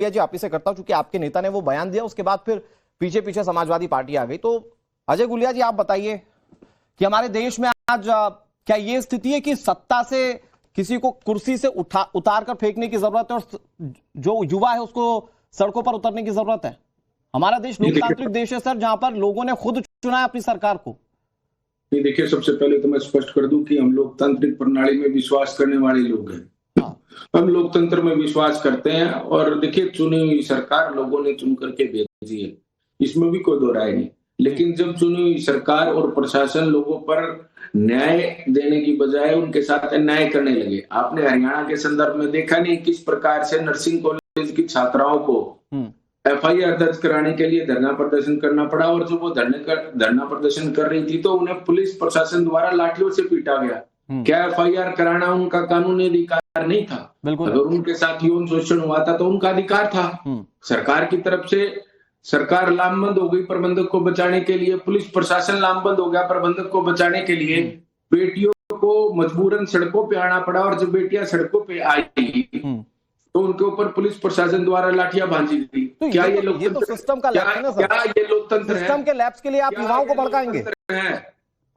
जी आप ही से करता हूं, क्योंकि आपके नेता ने वो बयान दिया, उसके बाद फिर पीछे पीछे समाजवादी पार्टी आ गई। तो अजय गुलिया जी आप बताइए कि हमारे देश में आज क्या ये स्थिति है कि सत्ता से किसी को कुर्सी से उतार कर फेंकने की जरूरत है और जो युवा है उसको सड़कों पर उतरने की जरूरत है? हमारा देश लोकतांत्रिक देश है सर, जहां पर लोगों ने खुद चुना है अपनी सरकार को। ये देखिए, सबसे पहले तो मैं स्पष्ट कर दूं कि हम लोकतांत्रिक प्रणाली में विश्वास करने वाले लोग हैं। हम लोकतंत्र में विश्वास करते हैं और देखिए, चुनी हुई सरकार लोगों ने चुन करके भेजी है, इसमें भी कोई दो राय नहीं। लेकिन जब चुनी हुई सरकार और प्रशासन लोगों पर न्याय देने की बजाय उनके साथ अन्याय करने लगे, आपने हरियाणा के संदर्भ में देखा नहीं किस प्रकार से नर्सिंग कॉलेज की छात्राओं को एफआईआर दर्ज कराने के लिए धरना प्रदर्शन करना पड़ा, और जब वो धरना प्रदर्शन कर रही थी तो उन्हें पुलिस प्रशासन द्वारा लाठियों से पीटा गया। क्या एफआईआर कराना उनका कानूनी अधिकार नहीं था? अगर उनके साथ यौन शोषण हुआ था तो उनका अधिकार था। सरकार की तरफ से सरकार लामबंद हो गई प्रबंधक को बचाने के लिए, पुलिस प्रशासन लामबंद हो गया प्रबंधक को बचाने के लिए, बेटियों को मजबूरन सड़कों पे आना पड़ा, और जब बेटियां सड़कों पे आई तो उनके ऊपर पुलिस प्रशासन द्वारा लाठियां भांजी गई। तो क्या ये लोकतंत्र, तो सिस्टम का लैप्स है ना सर? क्या ये लोकतंत्र है? सिस्टम के लैप्स के लिए आप युवाओं को भड़काएंगे?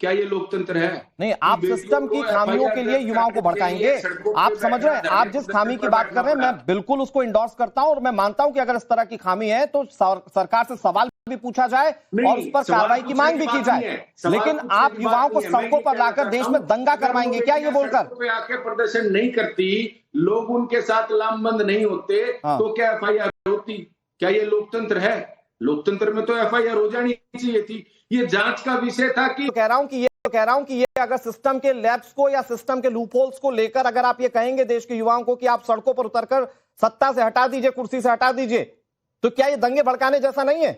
क्या ये लोकतंत्र है? नहीं, आप सिस्टम की खामियों के लिए युवाओं को भड़काएंगे। आप समझ रहे हैं, आप जिस खामी की बात कर रहे हैं मैं बिल्कुल उसको इंडोर्स करता हूं, और मैं मानता हूं कि अगर इस तरह की खामी है तो सरकार से सवाल भी पूछा जाए और उस पर कार्रवाई की मांग भी की जाए। लेकिन आप युवाओं को सड़कों पर लाकर देश में दंगा करवाएंगे क्या ये बोलकर? आके प्रदर्शन नहीं करती, लोग उनके साथ लामबंद नहीं होते तो क्या एफआईआर होती? क्या ये लोकतंत्र है? लोकतंत्र में तो एफआईआर हो जानी चाहिए थी। ये जांच का विषय था कि कह रहा हूं कि ये अगर सिस्टम के लैप्स को या सिस्टम के लूपहोल्स को लेकर अगर आप ये कहेंगे देश के युवाओं को कि आप सड़कों पर उतरकर सत्ता से हटा दीजिए, कुर्सी से हटा दीजिए, तो क्या ये दंगे भड़काने जैसा नहीं है?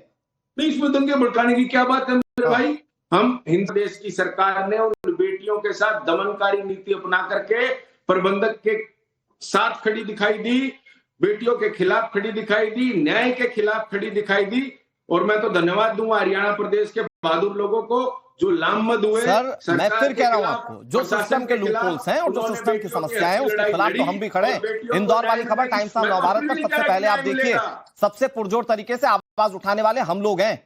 नहीं, इसमें दंगे भड़काने की क्या बात है मेरे भाई? हम हिंद देश की सरकार ने उन बेटियों के साथ दमनकारी नीति अपना करके प्रबंधक के साथ खड़ी दिखाई दी, बेटियों के खिलाफ खड़ी दिखाई दी, न्याय के खिलाफ खड़ी दिखाई दी। और मैं तो धन्यवाद दूंगा हरियाणा प्रदेश के बहादुर लोगों को जो लामबंद हुए। सर मैं फिर कह रहा हूं आपको, जो सिस्टम के लूपहोल्स हैं और जो सिस्टम की समस्या है उसके खिलाफ तो हम भी खड़े हैं। इंदौर वाली खबर टाइम्स ऑफ नवभारत पर सबसे पहले आप देखिए, सबसे पुरजोर तरीके से आवाज उठाने वाले हम लोग हैं।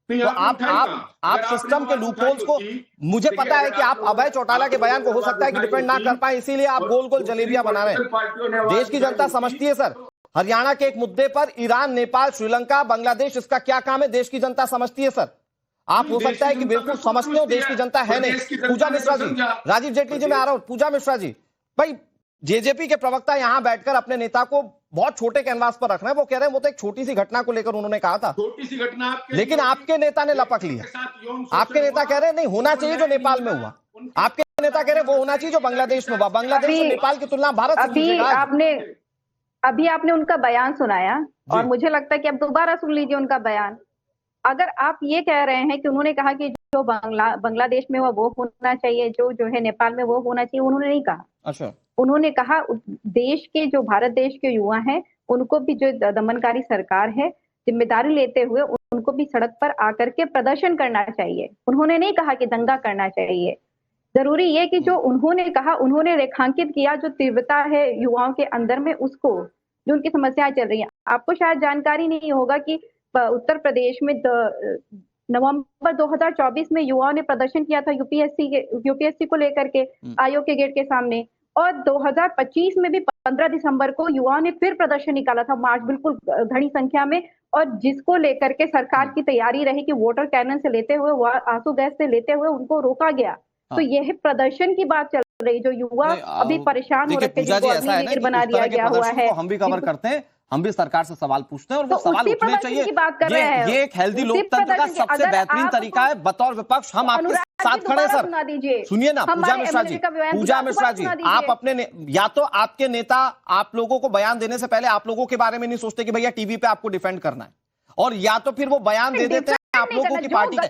तो आप सिस्टम के लूपहोल्स को, मुझे पता है कि आप अभय चौटाला के बयान को हो सकता है कि डिपेंड ना कर पाए, इसीलिए आप गोल गोल जलेबियां बना रहे हैं। देश की जनता समझती है सर, हरियाणा के एक मुद्दे पर ईरान, नेपाल, श्रीलंका, बांग्लादेश, इसका क्या काम है देश की जनता समझती है सर। आप हो सकता है कि बिल्कुल समझते हो, देश की जनता है नहीं। पूजा मिश्रा जी, राजीव जेटली जी मैं आ रहा हूं, पूजा मिश्रा जी, भाई जेजेपी के प्रवक्ता यहां बैठकर अपने नेता को बहुत छोटे कैनवास पर रख रहे हैं। वो कह रहे हैं वो तो एक छोटी सी घटना को लेकर उन्होंने कहा था, छोटी सी घटना, लेकिन आपके नेता ने लपक लिया। आपके नेता कह रहे हैं नहीं होना चाहिए जो नेपाल में हुआ, आपके नेता कह रहे हैं वो होना चाहिए जो बांग्लादेश में हुआ। बांग्लादेश और नेपाल की तुलना भारत से अभी आपने उनका बयान सुनाया और मुझे लगता है कि अब दोबारा सुन लीजिए उनका बयान। अगर आप ये कह रहे हैं कि उन्होंने कहा कि जो बांग्लादेश में वो होना चाहिए, जो है नेपाल में वो होना चाहिए, उन्होंने नहीं कहा। अच्छा, उन्होंने कहा देश के जो भारत देश के युवा हैं उनको भी, जो दमनकारी सरकार है, जिम्मेदारी लेते हुए उनको भी सड़क पर आकर के प्रदर्शन करना चाहिए। उन्होंने नहीं कहा कि दंगा करना चाहिए। जरूरी ये कि जो उन्होंने कहा, उन्होंने रेखांकित किया जो तीव्रता है युवाओं के अंदर में, उसको, जो उनकी समस्याएं चल रही हैं। आपको शायद जानकारी नहीं होगा कि उत्तर प्रदेश में नवंबर 2024 में युवाओं ने प्रदर्शन किया था यूपीएससी को लेकर के आयोग के गेट के सामने, और 2025 में भी 15 दिसंबर को युवाओं ने फिर प्रदर्शन निकाला था, मार्च, बिल्कुल घनी संख्या में, और जिसको लेकर के सरकार की तैयारी रही कि वाटर कैनन से लेते हुए, आंसू गैस से लेते हुए उनको रोका गया। तो यह प्रदर्शन की बात चल रही, जो युवा अभी परेशान हो रहे थे, बना दिया गया हुआ है। हम भी कवर करते हैं, हम भी सरकार से सवाल पूछते हैं और वो सवाल उठने चाहिए। ये एक हेल्दी लोकतंत्र का सबसे बेहतरीन तरीका है। बतौर विपक्ष हम आपके साथ खड़े सर। सुनिए ना पूजा मिश्रा जी, आप अपने, या तो आपके नेता आप लोगों को बयान देने से पहले आप लोगों के बारे में नहीं सोचते कि भैया टीवी पे आपको डिफेंड करना है, और या तो फिर वो बयान दे देते हैं आप लोगों की पार्टी के।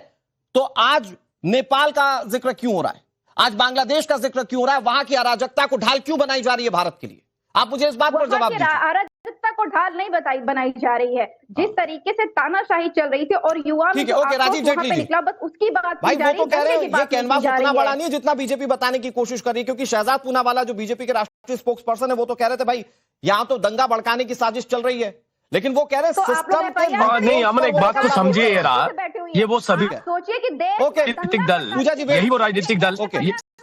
तो आज नेपाल का जिक्र क्यों हो रहा है, आज बांग्लादेश का जिक्र क्यों हो रहा है, वहां की अराजकता को ढाल क्यों बनाई जा रही है भारत के लिए? आप मुझे इस बात पर जवाब दीजिए। अराजकता को ढाल नहीं बनाई जा रही है, जिस तरीके से तानाशाही चल रही थी और युवा में राजीव जेटली निकला, बस उसकी बात भाई वो तो कह रहे हैं ये कैनवास उतना बड़ा नहीं है जितना बीजेपी बताने की कोशिश कर रही है। क्योंकि शहजाद पूनावाला जो बीजेपी के राष्ट्रीय स्पोक्स पर्सन है वो तो कह रहे थे भाई यहां तो दंगा भड़काने की साजिश चल रही है। लेकिन वो कह रहे हैं तो आप लोग सिस्टम के FIR नहीं, अमन एक बात को समझिए यार, ये वो सभी सोचिए कि देश ओके, राजनीतिक दल, पूजा जी, यही वो राजनीतिक दल, ओके,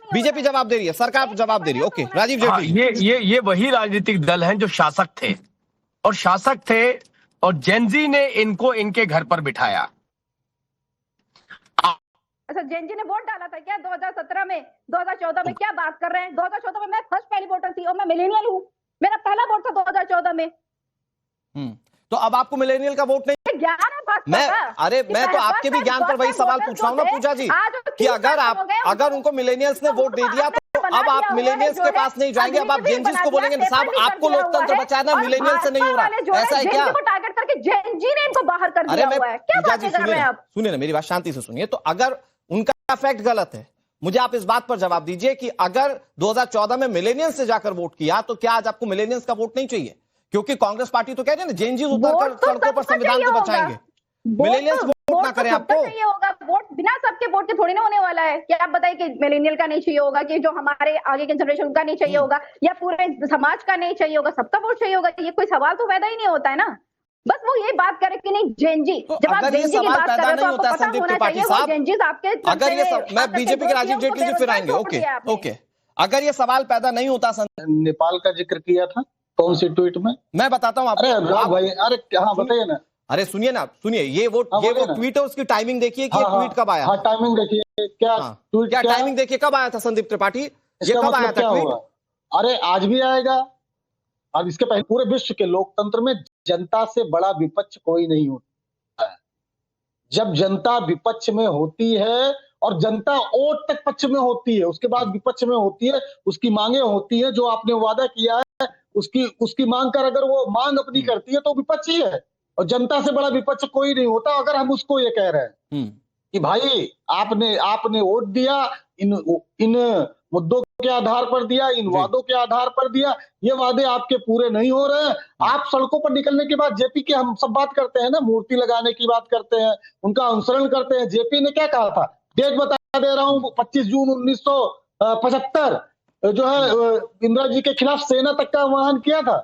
बीजेपी जवाब दे रही है, सरकार जवाब दे रही है। ओके, राजीव जेटली, ये वही राजनीतिक दल हैं जो शासक थे, और शासक थे और जेनजी ने इनको इनके घर पर बिठाया। अच्छा, जेनजी ने वोट डाला था क्या 2017 में? 2014 में क्या बात कर रहे हैं? 2014 में मैं फर्स्ट पहली वोटर थी और मैं मिलेनियल हूँ। मेरा पहला वोट था 2014 में। तो अब आपको मिलेनियल का वोट नहीं? ज्ञान है भाजपा मैं का। अरे मैं तो आपके भी ज्ञान पर वही सवाल पूछ रहा हूँ ना पूजा जी, कि अगर उनको मिलेनियल्स ने वोट दे दिया तो अब आप मिलेनियल्स के पास नहीं जाएंगे, अब आप जेनजीज को बोलेंगे साहब आपको लोकतंत्र बचाना, मिलेनियल से नहीं हो रहा, ऐसा है क्या? टारगेट करके जेनजी ने इनको बाहर कर दिया हुआ है। क्या बातें कर रहे हैं आप? सुनिए ना, मेरी बात शांति से सुनिए। तो अगर उनका फैक्ट गलत है, मुझे आप इस बात पर जवाब दीजिए कि अगर 2014 में मिलेनियल्स से जाकर वोट किया तो क्या आज आपको मिलेनियल्स का वोट नहीं चाहिए? क्योंकि कांग्रेस पार्टी तो कह रही है ना जेनजी उतर कर सड़कों पर संविधान को बचाएंगे, मिलेनियल्स वोट ना करें आपको? चाहिए होगा वोट, बिना सबके वोट के थोड़ी ना होने वाला है। क्या आप बताइए कि मिलेनियल का नहीं चाहिए होगा, कि जो हमारे आगे के जनरेशन उनका नहीं चाहिए होगा, या पूरे समाज का नहीं चाहिए होगा, सबका वोट चाहिए होगा? ये कोई सवाल तो पैदा ही नहीं होता है ना। बस वो ये बात करे कि नहीं जेनजी, जब आप जेनजी की बात कर रहे हो तो आपको पता होना चाहिए वो जेनजीज आपके। अगर ये मैं बीजेपी के राजीव जेटली जी फिर आएंगे। ओके ओके, अगर ये सवाल पैदा नहीं होता, नेपाल का जिक्र किया था कौन सी ट्वीट में? मैं बताता हूँ आपको। अरे भाई, अरे हाँ बताइए ना। अरे सुनिए ना, सुनिए, ये वो ट्वीट है, उसकी टाइमिंग देखिए कि ट्वीट कब आया। हाँ, टाइमिंग देखिए, क्या टाइमिंग देखिए कब आया था संदीप त्रिपाठी, ये कब आया था ट्वीट? अरे आज भी आएगा। अब इसके पहले पूरे विश्व के लोकतंत्र में जनता से बड़ा विपक्ष कोई नहीं होता है। जब जनता विपक्ष में होती है और जनता वोट तक पक्ष में होती है, उसके बाद विपक्ष में होती है, उसकी मांगे होती है, जो आपने वादा किया है उसकी मांग कर अगर वो मांग अपनी करती है तो विपक्ष ही है, और जनता से बड़ा विपक्ष कोई नहीं होता। अगर हम उसको ये कह रहे हैं कि भाई आपने वोट दिया, इन मुद्दों के आधार पर दिया, इन वादों के आधार पर दिया, ये वादे आपके पूरे नहीं हो रहे हैं। आप सड़कों पर निकलने के बाद जेपी की हम सब बात करते हैं ना, मूर्ति लगाने की बात करते हैं, उनका अनुसरण करते हैं। जेपी ने क्या कहा था, डेट बता दे रहा हूँ, 25 जून 1975 जो है इंदिरा जी के खिलाफ सेना तक का आह्वान किया था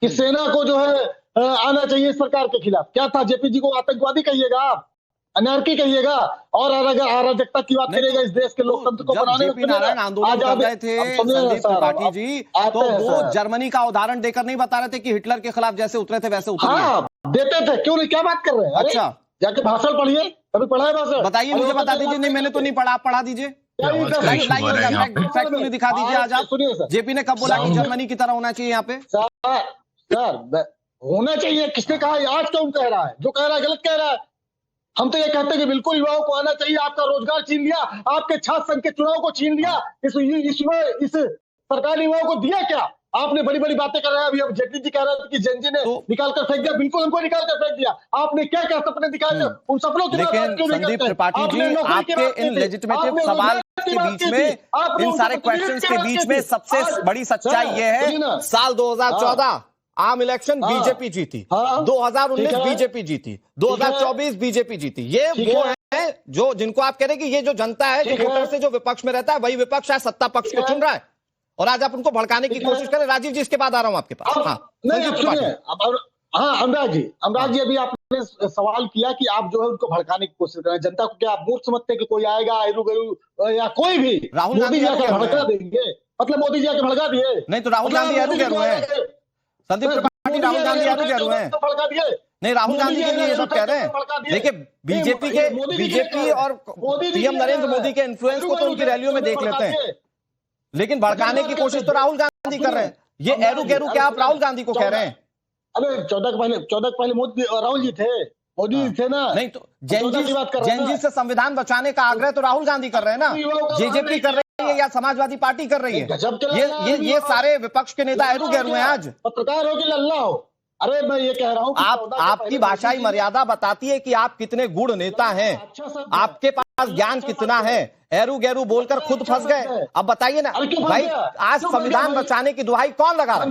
कि सेना को जो है आना चाहिए सरकार के खिलाफ। क्या था, जेपी जी को आतंकवादी कहिएगा आप, अनारकी कहिएगा, और अगर अराजकता की बात करिएगा इस देश के लोकतंत्र को बनाने में। नारायण आंदोलन कर रहे थे संदीप त्रिपाठी जी, तो वो जर्मनी का उदाहरण देकर नहीं बता रहे थे कि हिटलर के खिलाफ जैसे उतरे थे वैसे उतरिए? हाँ देते थे, क्यों नहीं, क्या बात कर रहे हैं? अच्छा, जाके भाषण पढ़िए, कभी पढ़ा है भाषण? बताइए, मुझे बता दीजिए। नहीं, मैंने तो नहीं पढ़ा, आप पढ़ा दीजिए, फैक्ट दिखा दीजिए आज आप। सुनिए सर, जेपी ने कब बोला कि जर्मनी की तरह होना चाहिए यहाँ पे? सर होना चाहिए, किसने कहा? आज कौन कह रहा है? जो कह रहा है गलत कह रहा है। हम तो ये कहते हैं कि बिल्कुल युवाओं को आना चाहिए। आपका रोजगार छीन लिया, आपके छात्र संघ के चुनाव को छीन लिया, इस सरकार ने युवाओं को दिया क्या? आपने बड़ी बड़ी बातें कर रहे हैं। अभी अब जेटली जी कह रहे थे कि जेनजी ने निकाल कर फेंक दिया, बिल्कुल हमको निकाल कर फेंक दिया। आपने क्या क्या सपने दिखाए थे, उन सपनों की बात क्यों नहीं करते? संदीप त्रिपाठी जी, आपके इन लेजिटिमेटिव सवाल के बीच में, इन सारे क्वेश्चंस के बीच में सबसे बड़ी सच्चाई ये है, साल 2014 आम इलेक्शन बीजेपी जीती, 2019 बीजेपी जीती, 2024 बीजेपी जीती। ये वो है जो जिनको आप कह रहे हैं कि ये जो जनता है, जो वोटर से जो विपक्ष में रहता है, वही विपक्ष है, सत्ता पक्ष को चुन रहा है, और आज आप उनको भड़काने की कोशिश करें। राजीव जी, इसके बाद आ रहा हूं आपके पास। अनुराग जी, अभी आपने सवाल किया कि आप जो है उनको भड़काने की कोशिश कर रहे हैं। जनता को क्या आप मूर्ख समझते हैं कि कोई आएगा एरू गरू या कोई भी राहुल गांधी भड़का देंगे? मतलब मोदी जी आके भड़का दिए? नहीं तो राहुल गांधी एरू गरू है संदीप त्रिपाठी, राहुल गांधी एरू गरू है? नहीं, राहुल गांधी के लिए ये सब कह रहे हैं। देखिए, बीजेपी और पीएम नरेंद्र मोदी के इन्फ्लुएंस को तो उनकी रैलियों में देख लेते हैं, लेकिन भड़काने की कोशिश तो राहुल गांधी कर रहे हैं। ये एरू गैरू क्या आप राहुल गांधी को कह रहे हैं? अरे 14 के पहले मोदी राहुल जी थे, मोदी जी थे ना। नहीं तो जेनजी से संविधान बचाने का आग्रह तो राहुल गांधी कर रहे हैं ना, जेजेपी कर रही है या समाजवादी पार्टी कर रही है? ये सारे विपक्ष के नेता एरू गैरू हैं आज। पत्रकार हो कि लल्ला हो? अरे मैं ये कह रहा हूँ, आपकी भाषाई मर्यादा बताती है कि आप कितने गुण नेता हैं, आपके पास ज्ञान कितना है। एरू गैरू बोलकर खुद फंस गए। अब बताइए ना भाई, आज संविधान बचाने की दुहाई कौन लगा रहा है?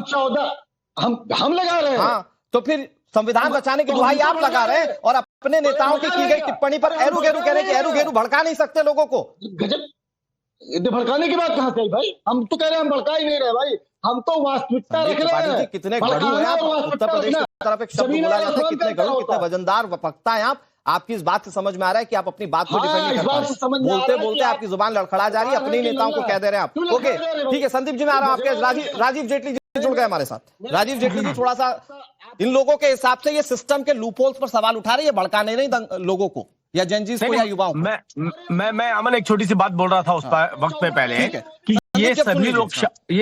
हम लगा रहे हैं। हाँ, तो फिर संविधान बचाने की दुहाई आप लगा रहे हैं, और अपने नेताओं की गई टिप्पणी पर एरू गैरू कह रहे हैं कि एरू गैरू भड़का नहीं सकते लोगों को। गजब, भड़काने की बात कहां से आई भाई? हम तो कह रहे हैं हम भड़का ही नहीं रहे भाई। हम तो वास्तविकता संदीप रख रहे त्रिपाठी जी, हैं। कितने गढ़ू हैं आप। उत्तर प्रदेश की तरफ एक शब्द बोला जाता है, कितने गढ़ू, कितने वजनदार वक्ता हैं आप। आपकी इस बात से समझ में आ रहा है कि आप अपनी बात को डिफेंड नहीं कर पा रहे, बोलते बोलते आपकी जुबान लड़खड़ा जा रही है, अपने ही नेताओं को कह दे रहे हैं आप। ओके ठीक है संदीप जी, मैं आ रहा हूं आपके। राजीव जेटली जी जुड़ गए हमारे साथ। राजीव जेटली जी, थोड़ा सा इन लोगों के हिसाब से ये सिस्टम के लूपहोल्स पर सवाल उठा रहे हैं, भड़काने नहीं लोगों को, या जेनजीज को, या युवाओं को। मैं अमन एक छोटी सी बात बोल रहा था उस वक्त पे पहले कि ये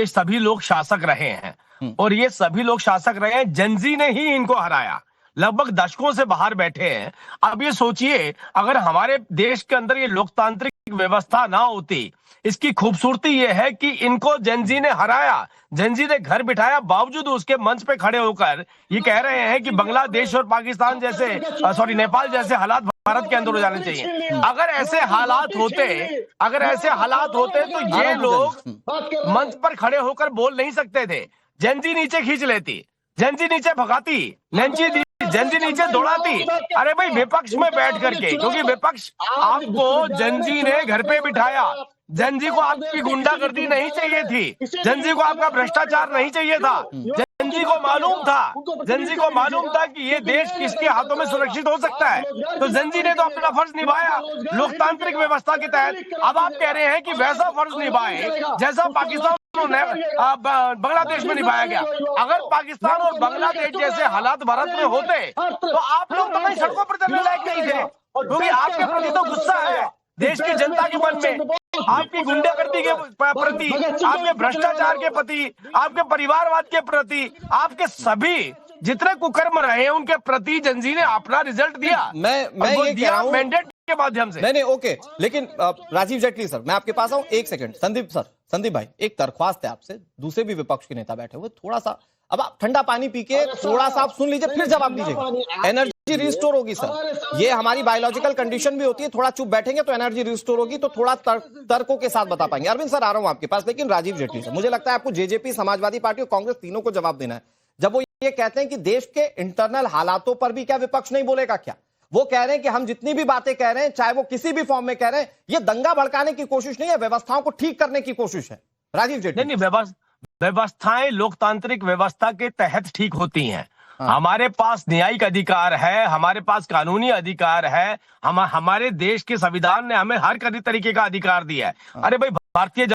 सभी लोग शासक रहे हैं, और ये सभी लोग शासक रहे हैं, जेनजी ने ही इनको हराया, लगभग दशकों से बाहर बैठे हैं। अब ये सोचिए, अगर हमारे देश के अंदर ये लोकतांत्रिक व्यवस्था ना होती, इसकी खूबसूरती ये है कि इनको जेनजी ने हराया, जेनजी ने घर बिठाया, बावजूद उसके मंच पे खड़े होकर ये कह रहे हैं कि बांग्लादेश और पाकिस्तान जैसे नेपाल जैसे हालात भारत के अंदर हो जाने चाहिए। अगर ऐसे हालात होते तो ये लोग मंच पर खड़े होकर बोल नहीं सकते थे। जेनजी नीचे खींच लेती, जेनजी नीचे भगाती, जेनजी नीचे दौड़ाती। अरे भाई, विपक्ष में बैठ करके, क्योंकि विपक्ष आपको जेनजी ने घर पे बिठाया, जेनजी को आपकी गुंडागर्दी नहीं चाहिए थी, जेनजी को आपका भ्रष्टाचार नहीं चाहिए था, जेनजी को मालूम था कि ये देश किसके हाथों में सुरक्षित हो सकता है। तो जेनजी ने तो अपना फर्ज निभाया लोकतांत्रिक व्यवस्था के तहत। अब आप कह रहे हैं कि वैसा फर्ज निभाए जैसा पाकिस्तान बांग्लादेश में निभाया गया। अगर पाकिस्तान और बांग्लादेश जैसे हालात भारत में होते तो आप लोग तो कहीं सड़कों पर चलने लायक नहीं थे, क्योंकि आपके प्रति तो गुस्सा है देश की जनता के मन में, आपकी गुंडागर्दी के प्रति, आपके भ्रष्टाचार के प्रति, आपके परिवारवाद के प्रति, आपके सभी जितने कुकर्म रहे हैं उनके प्रति जेनजी ने अपना रिजल्ट दिया। मैं ये कह रहा हूं मैंडेट के माध्यम से। नहीं ओके, लेकिन राजीव जेटली सर, मैं आपके पास आऊं, एक सेकंड। संदीप भाई, एक दरख्वास्त है आपसे, दूसरे भी विपक्ष के नेता बैठे हुए, थोड़ा सा अब आप ठंडा पानी पी के थोड़ा सा आप सुन लीजिए, फिर जवाब दीजिएगा। एनर्जी रिस्टोर होगी सर, ये हमारी बायोलॉजिकल कंडीशन भी होती है, थोड़ा चुप बैठेंगे तो एनर्जी रिस्टोर होगी, तो थोड़ा तर्कों के साथ बता पाएंगे। अरविंद सर, आ रहा हूं आपके पास, लेकिन राजीव जेटली सर, मुझे लगता है आपको जेजेपी, समाजवादी पार्टी और कांग्रेस तीनों को जवाब देना है। जब वो ये कहते हैं कि देश के इंटरनल हालातों पर भी क्या विपक्ष नहीं बोलेगा क्या? वो कह रहे हैं कि हम जितनी भी बातें कह रहे हैं, चाहे वो किसी भी फॉर्म में कह रहे हैं, ये दंगा भड़काने की कोशिश नहीं है, व्यवस्थाओं को ठीक करने की कोशिश है। राजीव जेटली, नहीं, व्यवस्थाएं लोकतांत्रिक व्यवस्था के तहत ठीक होती हैं। हमारे पास न्यायिक अधिकार है, हमारे पास कानूनी अधिकार है, हमारे देश के संविधान ने हमें हर तरीके का अधिकार दिया है। अरे भाई, भारतीय